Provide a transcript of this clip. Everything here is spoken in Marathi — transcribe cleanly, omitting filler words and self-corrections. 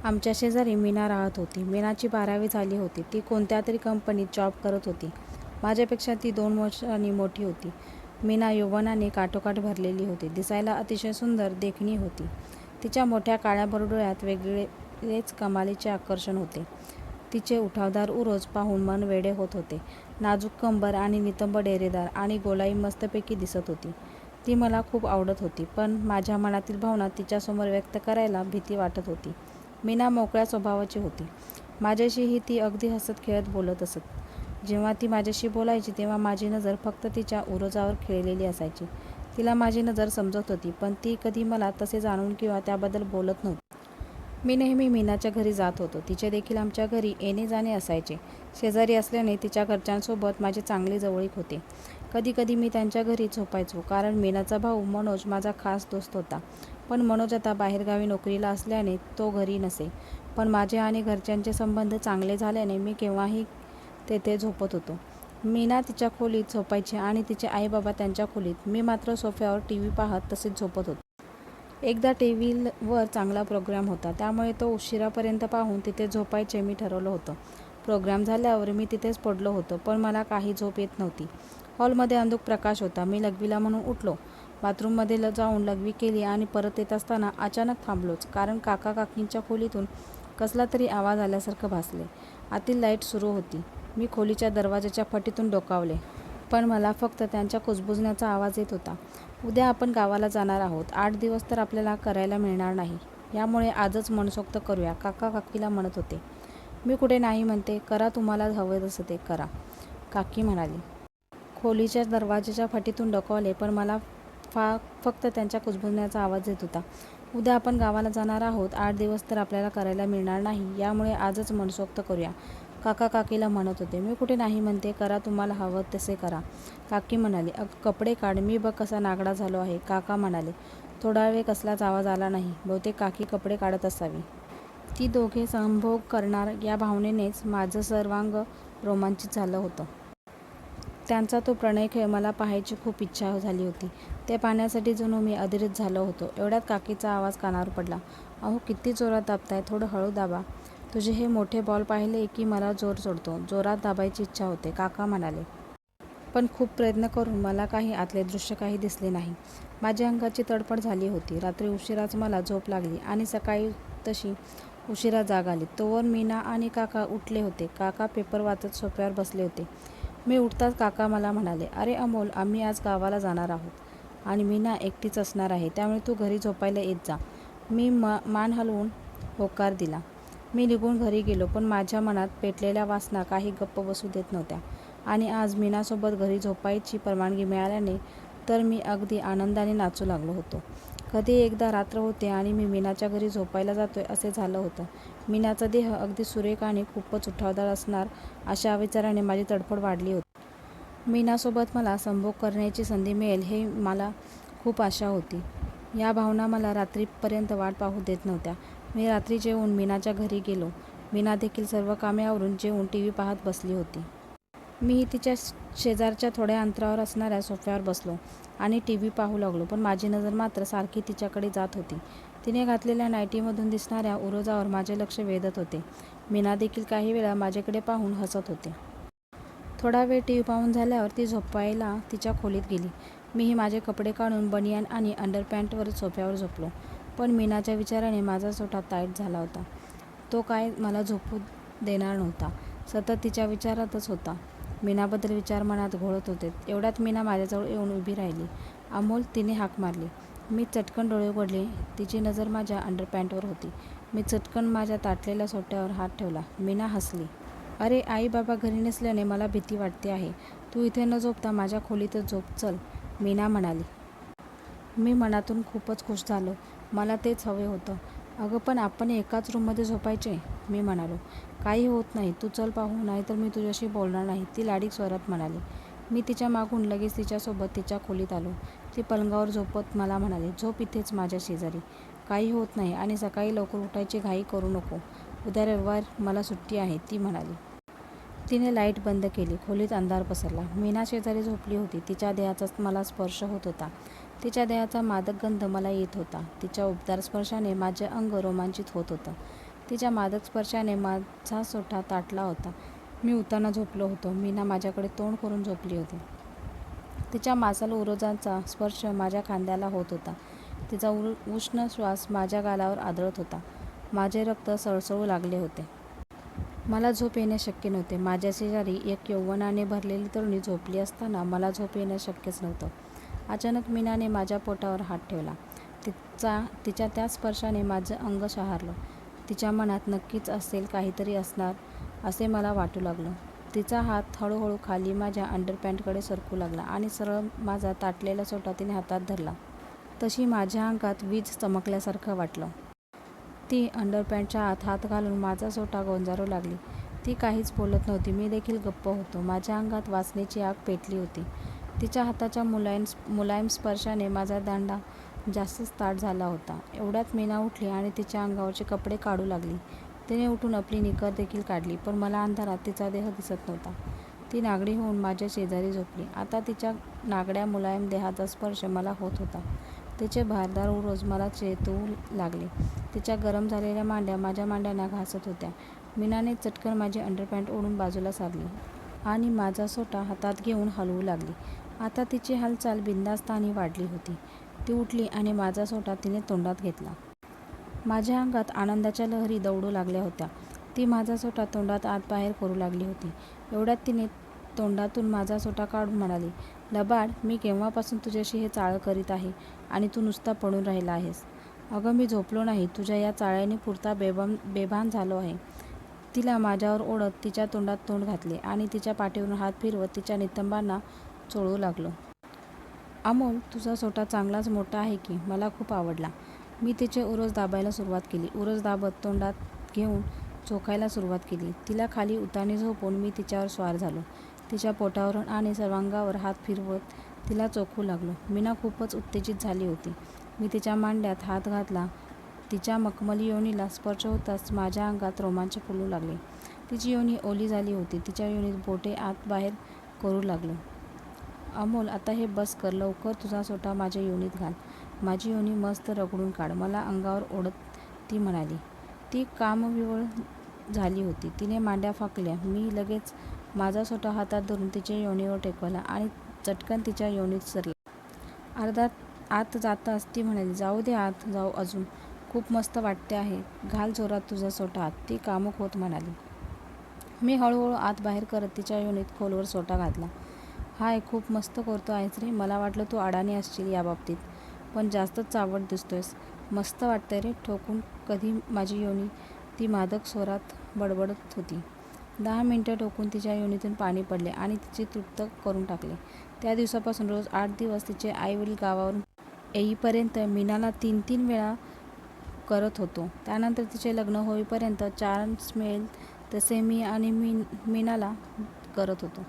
आमच्या शेजारी मीना राहत होती. मीनाची 12वी झाली होती. ती कोणत्या तरी कंपनीत जॉब करत होती. माझ्यापेक्षा ती 2 वर्षांनी मोठी होती. मीना यौवनाने काठोकाठ भरलेली होती. दिसायला अतिशय सुंदर देखणी होती. तिच्या मोठ्या काळ्याभोर डोळ्यात वेगळेच कमालीचे आकर्षण होते. तिचे उठावदार उरोज पाहून मन वेडे होत होते. नाजूक कंबर आणि नितंब डेरेदार आणि गोलाई मस्तपैकी दिसत होती. ती मला खूप आवडत होती, पण माझ्या मनातील भावना तिच्यासमोर व्यक्त करायला भीती वाटत होती. मीना मोकळ्या स्वभावाची होती. माझ्याशीही ती अगदी हसत खेळत बोलत असत. जेव्हा ती माझ्याशी बोलायची तेव्हा माझी नजर फक्त तिच्या उरोजावर खिळलेली असायची. तिला माझी नजर समजत होती, पण ती कधी मला तसे जाणून किंवा त्याबद्दल बोलत नव्हती. मी नेहमी मीनाच्या घरी जात होतो. तिचे देखील आमच्या घरी येणे जाणे असायचे. शेजारी असल्याने तिच्या घरच्यांसोबत माझे चांगले जवळीक होते. कधी कधी मी त्यांच्या घरी झोपायचो, कारण मीनाचा भाऊ मनोज माझा खास दोस्त होता. पण मनोज आता बाहेरगावी नोकरीला असल्याने तो घरी नसे. पण माझे आणि घरच्यांचे संबंध चांगले झाल्याने मी केव्हाही तेथे झोपत होतो. मीना तिच्या खोलीत झोपायची आणि तिचे आई बाबा त्यांच्या खोलीत. मी मात्र सोफ्यावर टीव्ही पाहत तसेच झोपत होतो. एकदा टीव्हीवर चांगला प्रोग्राम होता, त्यामुळे तो उशिरापर्यंत पाहून तिथे झोपायचे मी ठरवलं होतं. प्रोग्राम झाल्यावर मी तिथेच पडलो होतो, पण मला काही झोप येत नव्हती. हॉलमध्ये अंधुक प्रकाश होता. मी लघवीला म्हणून उठलो. बाथरूममध्ये जाऊन लघवी केली आणि परत येत असताना अचानक थांबलोच, कारण काका काकींच्या खोलीतून कसला तरी आवाज आल्यासारखं भासले. आतील लाईट सुरू होती. मी खोलीच्या दरवाजाच्या फटीतून डोकावले, पण मला फक्त त्यांच्या कुजबुजण्याचा आवाज येत होता. उद्या आपण गावाला जाणार आहोत. 8 दिवस तर आपल्याला करायला मिळणार नाही. यामुळे आजच मनसोक्त करूया, काका काकीला म्हणत होते. मी कुठे नाही म्हणते. करा, तुम्हाला हवं तसं ते करा, काकी म्हणाली. खोलीच्या दरवाजाच्या फटीतून डोकावले, पण मला फक्त त्यांच्या कुजबुजण्याचा आवाज येत होता. उद्या आपण गावाला जाणार आहोत. 8 दिवस तर आपल्याला करायला मिळणार नाही. यामुळे आजच मनसोक्त करूया, काका काकीला म्हणत होते. मी कुठे नाही म्हणते. करा, तुम्हाला हवं तसे करा, काकी म्हणाली. कपडे काढ, मी बघ कसा नागडा झालो आहे, काका म्हणाले. थोडा वेळ कसलाच आवाज आला नाही. बहुतेक काकी कपडे काढत असावी. ती दोघे संभोग करणार या भावनेनेच माझं सर्वांग रोमांचित झालं होतं. त्यांचा तो प्रणयखेळ मला पाहायची खूप इच्छा झाली होती. ते पाहण्यासाठी जणू मी अधीरच झालो होतो. एवढ्यात काकीचा आवाज कानावर पडला. अहो, किती जोरात दाबताय, थोडं हळू दाबा. तुझे हे मोठे बॉल पाहिले की मला जोर चढतो. जोरात दाबायची इच्छा होते, काका म्हणाले. पण खूप प्रयत्न करून मला काही आतले दृश्य काही दिसले नाही. माझ्या अंगाची तडफड झाली होती. रात्री उशिराच मला झोप लागली आणि सकाळी तशी उशिरा जाग आली. तोवर मीना आणि काका उठले होते. काका पेपर वाचत सोफ्यावर बसले होते. मी उठताच काका मला म्हणाले, अरे अमोल, आम्ही आज गावाला जाणार आहोत आणि मीना एकटीच असणार आहे, त्यामुळे तू घरी झोपायला येत जा. मी मान हलवून होकार दिला. मी निघून घरी गेलो, पण माझ्या मनात पेटलेल्या वासना काही गप्प बसू देत नव्हत्या. आणि आज मीनासोबत घरी झोपायची परवानगी मिळाल्याने तर मी अगदी आनंदाने नाचू लागलो होतो. कधी एकदा रात्र होते आणि मी मीनाच्या घरी झोपायला जातोय असे झालं होतं. मीनाचा देह अगदी सुरेख आणि खूपच उठावदार असणार अशा विचाराने माझी तडफड वाढली होती. मीनासोबत मला संभोग करण्याची संधी मिळेल हे मला खूप आशा होती. या भावना मला रात्रीपर्यंत वाट पाहू देत नव्हत्या. मी रात्री जेवून मीनाच्या घरी गेलो. मीना देखील सर्व कामे आवरून जेवून टीव्ही पाहत बसली होती. मीही तिच्या शेजारच्या थोड्या अंतरावर असणाऱ्या सोफ्यावर बसलो आणि टीव्ही पाहू लागलो, पण माझी नजर मात्र सारखी तिच्याकडे जात होती. तिने घातलेल्या नाईटीमधून दिसणाऱ्या उरोजावर माझे लक्ष वेधत होते. मीना देखील काही वेळा माझ्याकडे पाहून हसत होते. थोडा वेळ टीव्ही पाहून झाल्यावर ती झोपायला तिच्या खोलीत गेली. मीही माझे कपडे काढून बनियान आणि अंडरपॅन्टवर सोफ्यावर झोपलो. पण मीनाच्या विचाराने माझा सोठा ताईट झाला होता. तो काय मला झोपू देणार नव्हता. सतत तिच्या विचारातच होता. मीनाबद्दल विचार मनात घोळत होते. एवढ्यात मीना माझ्याजवळ येऊन उभी राहिली. अमोल, तिने हाक मारली. मी चटकन डोळे उघडले. तिची नजर माझ्या अंडरपॅन्टवर होती. मी चटकन माझ्या ताटलेल्या सोट्यावर हात ठेवला. मीना हसली. अरे, आई बाबा घरी नसल्याने मला भीती वाटते आहे. तू इथे न झोपता माझ्या खोलीतच झोप चल, मीना म्हणाली. मी मनातून खूपच खुश झालो. मला तेच हवे होतं. अगं, पण आपण एकाच रूममध्ये झोपायचे, मी म्हणालो. काही होत नाही, तू चल पाहू, नाहीतर मी तुझ्याशी बोलणार नाही, ती लाडीक स्वरात म्हणाली. मी तिच्या मागून लगेच तिच्यासोबत तिच्या खोलीत आलो. ती पलंगावर झोपत मला म्हणाली, झोप इथेच माझ्या शेजारी. काही होत नाही आणि सकाळी लवकर उठायची घाई करू नको. उद्या रविवार, मला सुट्टी आहे, ती म्हणाली. तिने लाईट बंद केली. खोलीत अंधार पसरला. मीना शेजारी झोपली होती. तिच्या देहाचा मला स्पर्श होत होता. तिच्या देहाचा मादक गंध मला येत होता. तिच्या उबदार स्पर्शाने माझे अंग रोमांचित होत होतं. तिच्या मादक स्पर्शाने माझा सोठा ताटला होता. मी उताना झोपलो होतो. मीना माझ्याकडे तोंड करून झोपली होती. तिच्या मांसल उरोजांचा स्पर्श माझ्या खांद्याला होत होता. तिचा उष्ण श्वास माझ्या गालावर आदळत होता. माझे रक्त सळसळू लागले होते. मला झोप येणे शक्य नव्हते. माझ्या शेजारी एक यौवनाने भरलेली तरुणी झोपली असताना मला झोप येणं शक्यच नव्हतं. अचानक मीनाने माझ्या पोटावर हात ठेवला. तिच्या त्या स्पर्शाने माझं अंग शहारलं. तिच्या मनात नक्कीच असेल काहीतरी असणार असे मला वाटू लागलं. तिचा हात हळूहळू खाली माझ्या अंडरपॅन्टकडे सरकू लागला आणि सरळ माझा ताटलेला सोटा तिने हातात धरला. तशी माझ्या अंगात वीज चमकल्यासारखं वाटलं. ती अंडरपॅन्टच्या आत हात घालून माझा सोटा गोंजारू लागली. ती काहीच बोलत नव्हती. मी देखील गप्प होतो. माझ्या अंगात वासनेची आग पेटली होती. तिच्या हाताच्या मुलायम स्पर्शाने माझा दांडा जास्तच ताठ झाला होता. एवढ्यात मीना उठली आणि तिच्या अंगावरचे कपडे काढू लागली. तिने उठून आपली निकर देखील काढली, पण मला अंधारात तिचा देह दिसत नव्हता. ती नागडी होऊन माझ्या शेजारी झोपली. आता तिच्या नागड्या मुलायम देहाचा स्पर्श मला होत होता. तिचे भारदार उरोज मला चेतवू लागले. तिच्या गरम झालेल्या मांड्या माझ्या मांड्यांना घासत होत्या. मीनाने चटकन माझी अंडरपॅन्ट ओढून बाजूला सारली आणि माझा सोटा हातात घेऊन हलवू लागली. आता तिची हालचाल बिनधास्तपणे वाढली होती. ती उठली आणि माझा सोटा तिने तोंडात घेतला. माझ्या अंगात आनंदाच्या लहरी दौडू लागल्या होत्या. ती माझा सोटा तोंडात आत बाहेर करू लागली होती. एवढ्यात तिने तोंडातून माझा सोटा काढून म्हणाली, लबाड, मी केव्हापासून तुझ्याशी हे चाळ करीत आहे आणि तू नुसता पडून राहिला आहेस. अगं, मी झोपलो नाही. तुझ्या या चाळ्याने पुरता बेभान झालो आहे. तिला माझ्यावर ओढत तिच्या तोंडात तोंड घातले आणि तिच्या पाठीवरून हात फिरवत तिच्या नितंबांना चोळू लागलो. अमोल, तुझा सोटा चांगलाच मोठा आहे की. मला खूप आवडला. मी तिचे उरोज दाबायला सुरुवात केली. उरोज दाबत तोंडात घेऊन चोखायला सुरुवात केली. तिला खाली उतानी झोपवून मी तिच्यावर स्वार झालो. तिच्या पोटावरून आणि सर्वांगावर हात फिरवत तिला चोखू लागलो. मीना खूपच उत्तेजित झाली होती. मी तिच्या मांड्यात हात घातला. तिच्या मखमली योनीला स्पर्श होताच माझ्या अंगात रोमांच फुलू लागले. तिची योनी ओली झाली होती. तिच्या योनीत बोटे आत बाहेर करू लागलो. अमोल, आता हे बस कर. लवकर तुझा सोटा माझ्या योनीत घाल. माझी योनी मस्त रगडून काढ, मला अंगावर ओढत ती म्हणाली. ती कामविवळ झाली होती. तिने मांड्या फाकल्या. मी लगेच माझा सोटा हातात धरून तिच्या योनीवर टेकवला आणि चटकन तिच्या योनीत सरला. अर्धा आत जाताच ती म्हणाली, जाऊ दे, आत जाऊ अजून. खूप मस्त वाटते आहे. घाल जोरात तुझा सोटा आत, ती कामुक होत म्हणाली. मी हळूहळू आत बाहेर करत तिच्या योनीत खोलवर सोटा घातला. हाय, खूप मस्त करतो आहेस रे. मला वाटलं तू अडाणी असशील या बाबतीत, पण जास्तच चावट दिसतोयस. मस्त वाटतंय रे ठोकून कधी माझी योनी, ती मादक स्वरात बडबडत होती. 10 मिनिटं ठोकून तिच्या योनीतून पाणी पडले आणि तिचे तृप्त करून टाकले. त्या दिवसापासून रोज 8 दिवस तिचे आईवडील गावावरून येईपर्यंत मीनाला 3-3 वेळा करत होतो. त्यानंतर तिचे लग्न होईपर्यंत 4 मिळेल तसे मी आणि मीनाला करत होतो.